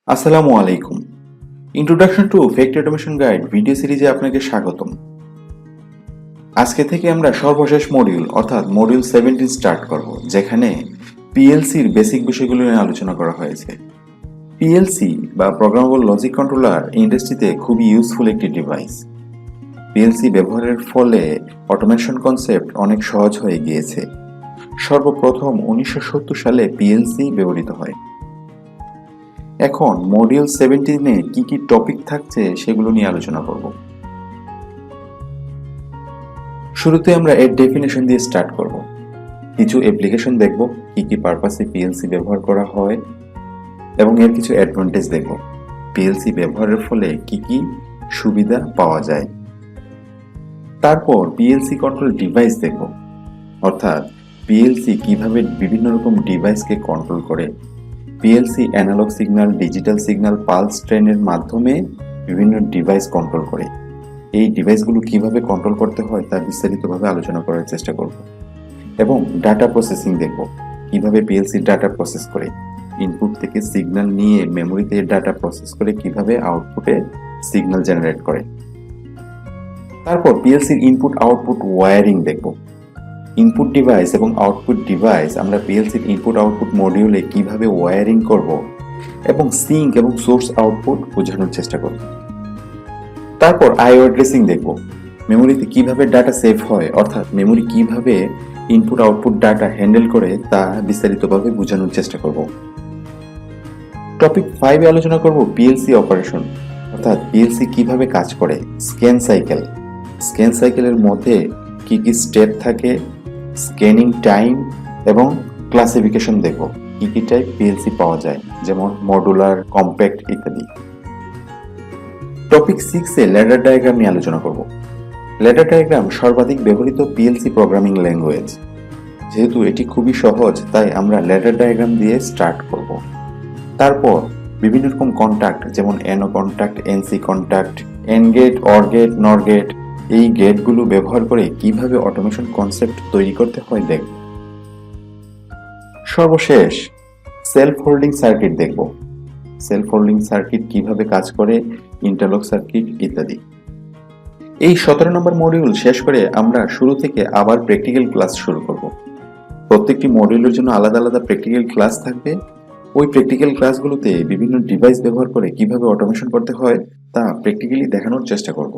আসসালামু আলাইকুম। Introduction to factory automation guide video সিরিজে আপনাকে স্বাগতম। আজকে থেকে আমরা সর্বশেষ মডিউল অর্থাৎ মডিউল 17 স্টার্ট করব, যেখানে পিএলসির বেসিক বিষয়গুলো নিয়ে আলোচনা করা হয়েছে। পিএলসি বা প্রোগ্রামেবল লজিক কন্ট্রোলার ইন্ডাস্ট্রিতে খুবই ইউজফুল একটি ডিভাইস। পিএলসি ব্যবহারের ফলে অটোমেশন কনসেপ্ট অনেক সহজ হয়ে গিয়েছে। সর্বপ্রথম 1970 সালে পিএলসি ব্যবহৃত হয়। এখন মডিউল 17-এ কি কি টপিক থাকছে সেগুলো নিয়ে আলোচনা করব। শুরুতে আমরা এর ডেফিনেশন দিয়ে স্টার্ট করব। কিছু অ্যাপ্লিকেশন দেখব, কি কি পারপাসে পিএলসি ব্যবহার করা হয়, এবং এর কিছু অ্যাডভান্টেজ দেখব। পিএলসি ব্যবহারের ফলে কি কি সুবিধা পাওয়া যায়। তারপর পিএলসি কন্ট্রোল ডিভাইস দেখব, অর্থাৎ পিএলসি কিভাবে বিভিন্ন রকম ডিভাইসকে কন্ট্রোল করে। PLC analog signal, digital signal, pulse ট্রেনের মাধ্যমে বিভিন্ন ডিভাইস কন্ট্রোল করে। এই ডিভাইসগুলো কিভাবে কন্ট্রোল করতে হয় তা বিস্তারিতভাবে আলোচনা করার চেষ্টা করব। এবং ডাটা প্রসেসিং দেখব, কিভাবে পিএলসি ডাটা প্রসেস করে। ইনপুট থেকে সিগন্যাল নিয়ে মেমোরিতে ডাটা প্রসেস করে কিভাবে আউটপুটে সিগন্যাল জেনারেট করে। তারপর পিএলসির ইনপুট আউটপুট ওয়্যারিং দেখব। ইনপুট ডিভাইস এবং আউটপুট ডিভাইস আমরা পিএলসির ইনপুট আউটপুট মডিউলে কিভাবে ওয়্যারিং করব এবং সিঙ্ক এবং সোর্স আউটপুট বোঝানোর চেষ্টা করব। তারপর আইও অ্যাড্রেসিং দেখব, মেমোরিতে কিভাবে ডাটা সেভ হয়, অর্থাৎ মেমোরি কিভাবে ইনপুট আউটপুট ডাটা হ্যান্ডেল করে তা বিস্তারিতভাবে বোঝানোর চেষ্টা করব। টপিক 5-এ আলোচনা করব পিএলসি অপারেশন, অর্থাৎ পিএলসি কিভাবে কাজ করে। স্ক্যান সাইকেল, স্ক্যান সাইকেলের মধ্যে কি কি স্টেপ থাকে, স্ক্যানিং টাইম এবং ক্লাসিফিকেশন দেখব, কি কি টাইপ পিএলসি পাওয়া যায়, যেমন মডুলার, কম্প্যাক্ট ইত্যাদি। টপিক 6-এ ল্যাডার ডায়াগ্রাম নিয়ে আলোচনা করব। ল্যাডার ডায়াগ্রাম সর্বাধিক ব্যবহৃত পিএলসি প্রোগ্রামিং ল্যাঙ্গুয়েজ। যেহেতু এটি খুবই সহজ, তাই আমরা ল্যাডার ডায়াগ্রাম দিয়ে স্টার্ট করব। তারপর বিভিন্ন রকম কন্ট্যাক্ট, যেমন NO contact, NC contact, AND gate, OR gate, NOR gate, এই গেটগুলো ব্যবহার করে কিভাবে অটোমেশন কনসেপ্ট তৈরি করতে হয় দেখব। সর্বশেষ সেলফ হোল্ডিং সার্কিট দেখব, সেলফ হোল্ডিং সার্কিট কিভাবে কাজ করে, ইন্টারলক সার্কিট ইত্যাদি। এই 17 নম্বর মডিউল শেষ করে আমরা শুরু থেকে আবার প্র্যাকটিক্যাল ক্লাস শুরু করব। প্রত্যেকটি মডিউলের জন্য আলাদা আলাদা প্র্যাকটিক্যাল ক্লাস থাকবে। ওই প্র্যাকটিক্যাল ক্লাসগুলোতে বিভিন্ন ডিভাইস ব্যবহার করে কিভাবে অটোমেশন করতে হয় তা প্র্যাকটিক্যালি দেখানোর চেষ্টা করব।